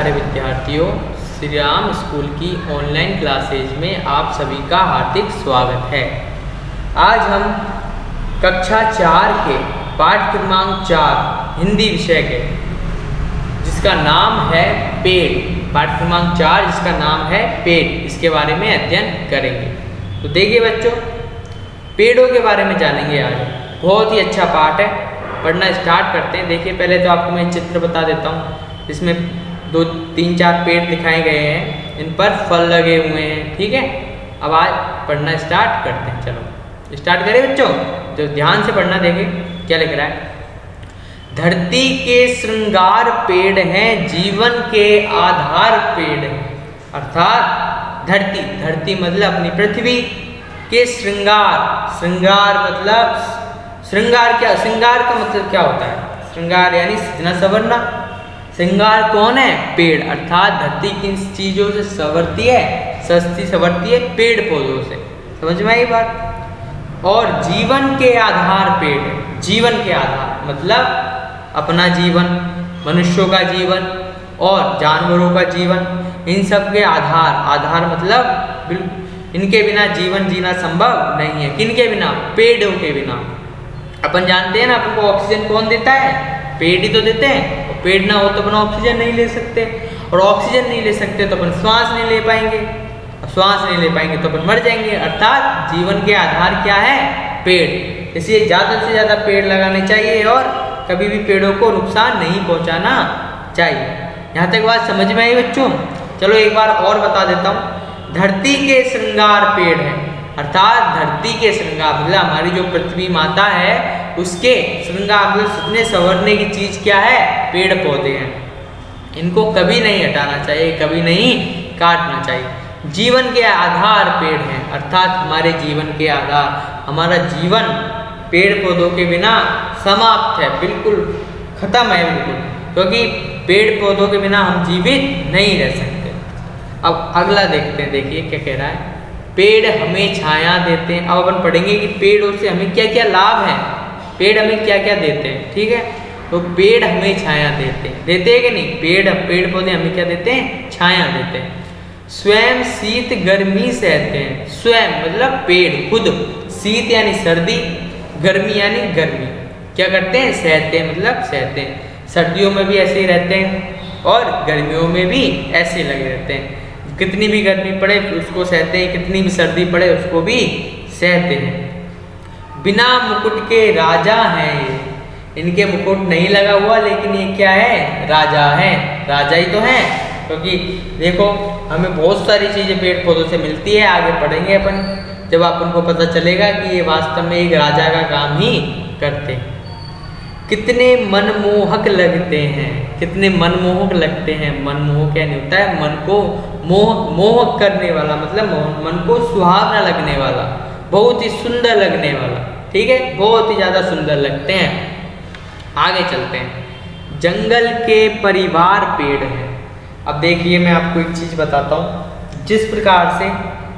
प्यारे विद्यार्थियों, श्री राम स्कूल की ऑनलाइन क्लासेज में आप सभी का हार्दिक स्वागत है। आज हम कक्षा 4 के पाठ क्रमांक 4 हिंदी विषय के जिसका नाम है पेड़, पाठ क्रमांक 4 जिसका नाम है पेड़, इसके बारे में अध्ययन करेंगे। तो देखिए बच्चों, पेड़ों के बारे में जानेंगे आज। बहुत ही अच्छा पाठ है, पढ़ना स्टार्ट करते हैं। देखिए पहले तो आपको मैं चित्र बता देता हूँ। इसमें 2, 3, 4 पेड़ दिखाए गए हैं, इन पर फल लगे हुए हैं। ठीक है, अब आज पढ़ना स्टार्ट करते हैं। चलो स्टार्ट करें बच्चों, तो ध्यान से पढ़ना। देखिए क्या लिख रहा है। धरती के श्रृंगार पेड़ हैं, जीवन के आधार पेड़ हैं। अर्थात धरती मतलब अपनी पृथ्वी के श्रृंगार मतलब श्रृंगार का मतलब क्या होता है? श्रृंगार यानी सजना संवरना। श्रृंगार कौन है? पेड़। अर्थात धरती किन चीजों से संवरती है? सस्ती संवरती है पेड़ पौधों से। समझ में आई बात? और जीवन के आधार पेड़ है। जीवन के आधार मतलब अपना जीवन, मनुष्यों का जीवन और जानवरों का जीवन, इन सब के आधार मतलब इनके बिना जीवन जीना संभव नहीं है। किनके बिना? पेड़ों के बिना। अपन जानते हैं ना, अपन को ऑक्सीजन कौन देता है? पेड़ ही तो देते हैं। और पेड़ ना हो तो अपन ऑक्सीजन नहीं ले सकते, और ऑक्सीजन नहीं ले सकते तो अपन श्वास नहीं ले पाएंगे, और श्वास नहीं ले पाएंगे तो अपन मर जाएंगे। अर्थात जीवन के आधार क्या है? पेड़। इसलिए ज़्यादा से ज़्यादा पेड़ लगाने चाहिए और कभी भी पेड़ों को नुकसान नहीं पहुँचाना चाहिए। यहाँ तक बात समझ में आई बच्चों? चलो एक बार और बता देता हूँ। धरती के श्रृंगार पेड़ है। अर्थात धरती के श्रृंगार मतलब हमारी जो पृथ्वी माता है उसके श्रृंगार मतलब सजने संवरने की चीज क्या है? पेड़ पौधे हैं। इनको कभी नहीं हटाना चाहिए, कभी नहीं काटना चाहिए। जीवन के आधार पेड़ हैं। अर्थात हमारे जीवन के आधार, हमारा जीवन पेड़ पौधों के बिना समाप्त है, बिल्कुल खत्म है बिल्कुल, क्योंकि पेड़ पौधों के बिना हम जीवित नहीं रह सकते। अब अगला देखते हैं। देखिए क्या कह रहा है। पेड़ हमें छाया देते हैं। अब अपन पढ़ेंगे कि पेड़ों से हमें क्या क्या लाभ है, पेड़ हमें क्या क्या देते हैं। ठीक है, तो पेड़ हमें छाया देते हैं कि नहीं? पेड़ पौधे हमें क्या देते हैं? छाया देते हैं। स्वयं शीत गर्मी सहते हैं। स्वयं मतलब पेड़ खुद, शीत यानी सर्दी, गर्मी यानी गर्मी, क्या करते हैं? सहते हैं मतलब सहते हैं। सर्दियों में भी ऐसे ही रहते हैं और गर्मियों में भी ऐसे लगे रहते हैं। कितनी भी गर्मी पड़े उसको सहते हैं, कितनी भी सर्दी पड़े उसको भी सहते हैं। बिना मुकुट के राजा हैं ये। इनके मुकुट नहीं लगा हुआ, लेकिन ये क्या है? राजा है। राजा ही तो है, क्योंकि देखो हमें बहुत सारी चीज़ें पेड़ पौधों से मिलती है। आगे पढ़ेंगे अपन, जब अपन को पता चलेगा कि ये वास्तव में एक राजा का काम ही करते हैं। कितने मनमोहक लगते हैं। कितने मनमोहक लगते हैं। मनमोहक क्या नहीं होता है? मन को मोहक करने वाला मतलब मन को सुहावना लगने वाला, बहुत ही सुंदर लगने वाला। ठीक है, बहुत ही ज़्यादा सुंदर लगते हैं। आगे चलते हैं। जंगल के परिवार पेड़ हैं। अब देखिए मैं आपको एक चीज़ बताता हूँ। जिस प्रकार से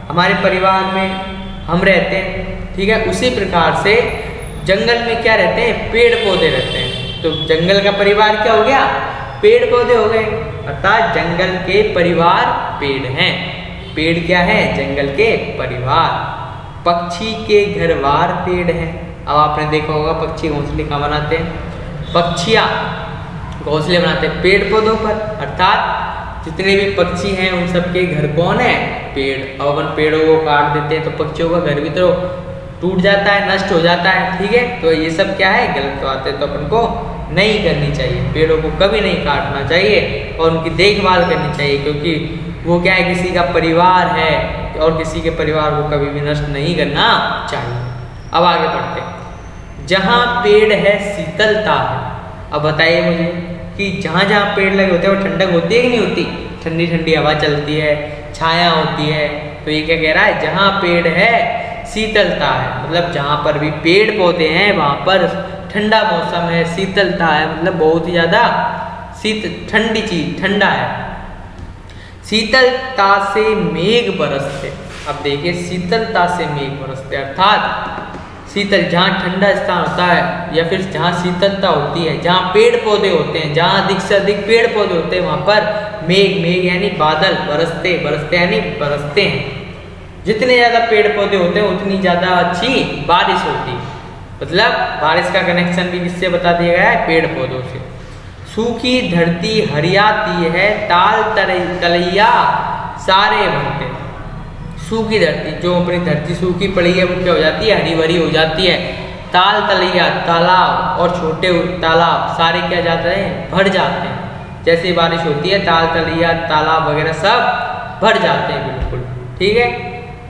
हमारे परिवार में हम रहते हैं, ठीक है, उसी प्रकार से जंगल में क्या रहते हैं? पेड़ पौधे रहते हैं। तो जंगल का परिवार क्या हो गया? पेड़ पौधे हो गए। अर्थात जंगल के परिवार पेड़ हैं। पेड़ क्या है? जंगल के परिवार। पक्षी के घरवार पेड़ हैं। अब आपने देखा होगा पक्षी घोंसले कहाँ बनाते हैं? पक्षियाँ घोंसले बनाते हैं पेड़ पौधों पर। अर्थात जितने भी पक्षी हैं उन सबके घर कौन है? पेड़। अब अपन पेड़ों को काट देते हैं तो पक्षियों का घर भी तो टूट जाता है, नष्ट हो जाता है। ठीक है, तो ये सब क्या है? गलत बात है, तो अपन को नहीं करनी चाहिए। पेड़ों को कभी नहीं काटना चाहिए और उनकी देखभाल करनी चाहिए, क्योंकि वो क्या है? किसी का परिवार है और किसी के परिवार को कभी भी नष्ट नहीं करना चाहिए। अब आगे बढ़ते हैं। जहाँ पेड़ है शीतलता है। अब बताइए मुझे कि जहाँ जहाँ पेड़ लगे होते हैं वो ठंडक होती है कि नहीं होती? ठंडी ठंडी हवा चलती है, छाया होती है। तो ये क्या कह रहा है? जहाँ पेड़ है शीतलता है, मतलब जहाँ पर भी पेड़ पौधे हैं वहाँ पर ठंडा मौसम है, शीतलता है, मतलब बहुत ही ज़्यादा ठंडी चीज, ठंडा है। शीतलता से मेघ बरसते। अब देखिए शीतलता से मेघ बरसते अर्थात शीतल, जहाँ ठंडा स्थान होता है या फिर जहाँ शीतलता होती है, जहाँ पेड़ पौधे होते हैं, जहाँ अधिक से अधिक पेड़ पौधे होते हैं वहाँ पर मेघ, मेघ यानी बादल, बरसते, बरसते यानी बरसते हैं। जितने ज़्यादा पेड़ पौधे होते हैं उतनी ज़्यादा अच्छी बारिश होती है। मतलब बारिश का कनेक्शन भी किससे बता दिया गया है? पेड़ पौधों से। सूखी धरती हरियाती है, ताल तलैया सारे भरते। सूखी धरती, जो अपनी धरती सूखी पड़ी है वो क्या हो जाती है? हरी भरी हो जाती है। ताल तलैया, तालाब और छोटे तालाब सारे क्या जाते हैं? भर जाते हैं। जैसे बारिश होती है ताल तलैया तालाब वगैरह सब भर जाते हैं, बिल्कुल ठीक है।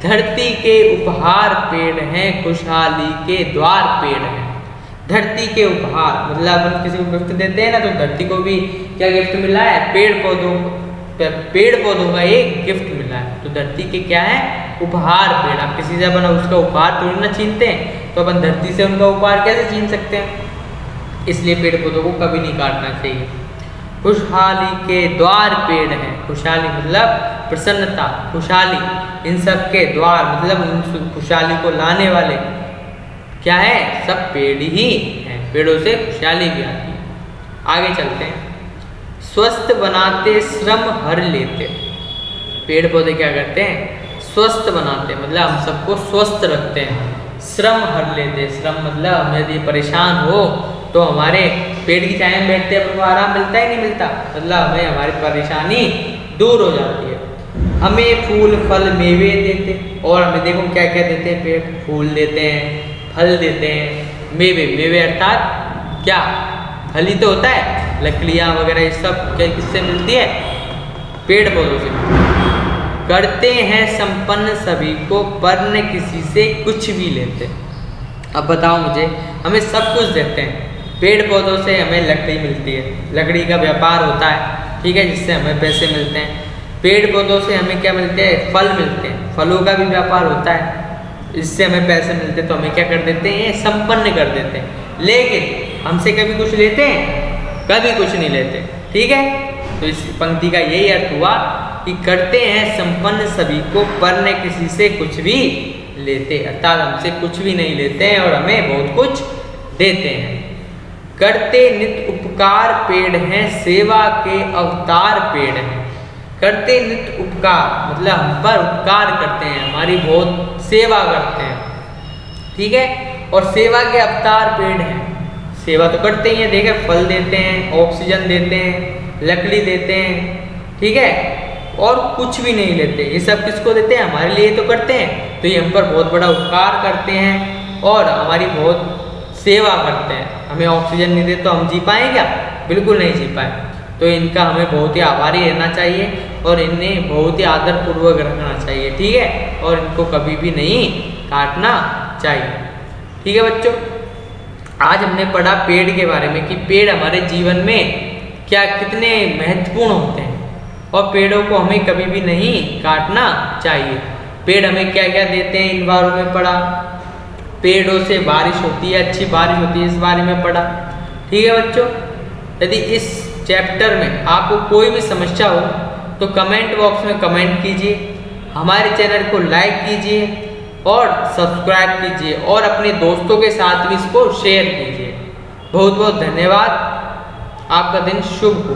धरती के उपहार पेड़ हैं, खुशहाली के द्वार पेड़ हैं। धरती के उपहार मतलब हम किसी को गिफ्ट देते हैं ना, तो धरती को भी क्या गिफ्ट मिला है? पेड़ पौधों का एक गिफ्ट मिला है। तो धरती के क्या है? उपहार पेड़। आप किसी से अपन उसका उपहार थोड़ी ना छीनते हैं, तो अपन धरती से उनका उपहार कैसे छीन सकते हैं? इसलिए पेड़ पौधों को कभी नहीं काटना चाहिए। खुशहाली के द्वार पेड़ हैं। खुशहाली मतलब प्रसन्नता, खुशहाली, इन सब के द्वार मतलब उन खुशहाली को लाने वाले क्या है? सब पेड़ ही हैं। पेड़ों से खुशहाली भी आती है। आगे चलते हैं। स्वस्थ बनाते श्रम हर लेते। पेड़ पौधे क्या करते हैं? स्वस्थ बनाते, मतलब हम सबको स्वस्थ रखते हैं। श्रम हर लेते, श्रम मतलब हम यदि परेशान हो तो हमारे पेड़ की छाया में बैठते हैं, हमको आराम मिलता ही नहीं मिलता, मतलब हमें हमारी परेशानी दूर हो जाती है। हमें फूल फल मेवे देते, और हमें देखो क्या क्या देते हैं पेड़? फूल देते हैं, फल देते हैं, मेवे, मेवे अर्थात क्या? फल ही तो होता है। लकड़ियाँ वगैरह ये सब क्या किससे मिलती है? पेड़ पौधों से। करते हैं संपन्न सभी को, पर न किसी से कुछ भी लेते। अब बताओ मुझे, हमें सब कुछ देते हैं। पेड़ पौधों से हमें लकड़ी मिलती है, लकड़ी का व्यापार होता है, ठीक है, जिससे हमें पैसे मिलते हैं। पेड़ पौधों से हमें क्या मिलते हैं? फल मिलते हैं, फलों का भी व्यापार होता है, इससे हमें पैसे मिलते हैं। तो हमें क्या कर देते हैं? संपन्न कर देते हैं। लेकिन हमसे कभी कुछ लेते हैं? कभी कुछ नहीं लेते, ठीक है। तो इस पंक्ति का यही अर्थ हुआ कि करते हैं संपन्न सभी को, पर न किसी से कुछ भी लेते, अर्थात हमसे कुछ भी नहीं लेते हैं और हमें बहुत कुछ देते हैं। करते नित्य उपकार पेड़ हैं, सेवा के अवतार पेड़ हैं। करते नित्य उपकार मतलब हम पर उपकार करते हैं, हमारी बहुत सेवा करते हैं, ठीक है। और सेवा के अवतार पेड़ हैं। सेवा तो करते ही हैं, देखे फल देते हैं, ऑक्सीजन देते हैं, लकड़ी देते हैं, ठीक है, और कुछ भी नहीं लेते। ये सब किसको देते हैं? हमारे लिए तो करते हैं, तो ये हम पर बहुत बड़ा उपकार करते हैं और हमारी बहुत सेवा करते हैं। हमें ऑक्सीजन नहीं दे तो हम जी पाएँ क्या? बिल्कुल नहीं जी पाए। तो इनका हमें बहुत ही आभारी रहना चाहिए और इन्हें बहुत ही आदरपूर्वक रखना चाहिए, ठीक है, और इनको कभी भी नहीं काटना चाहिए, ठीक है बच्चों। आज हमने पढ़ा पेड़ के बारे में कि पेड़ हमारे जीवन में क्या कितने महत्वपूर्ण होते हैं और पेड़ों को हमें कभी भी नहीं काटना चाहिए। पेड़ हमें क्या क्या देते हैं इन बारों में पढ़ा। पेड़ों से बारिश होती है, अच्छी बारिश होती है, इस बारे में पढ़ा, ठीक है बच्चों। यदि इस चैप्टर में आपको कोई भी समस्या हो तो कमेंट बॉक्स में कमेंट कीजिए, हमारे चैनल को लाइक कीजिए और सब्सक्राइब कीजिए और अपने दोस्तों के साथ भी इसको शेयर कीजिए। बहुत बहुत धन्यवाद। आपका दिन शुभ हो।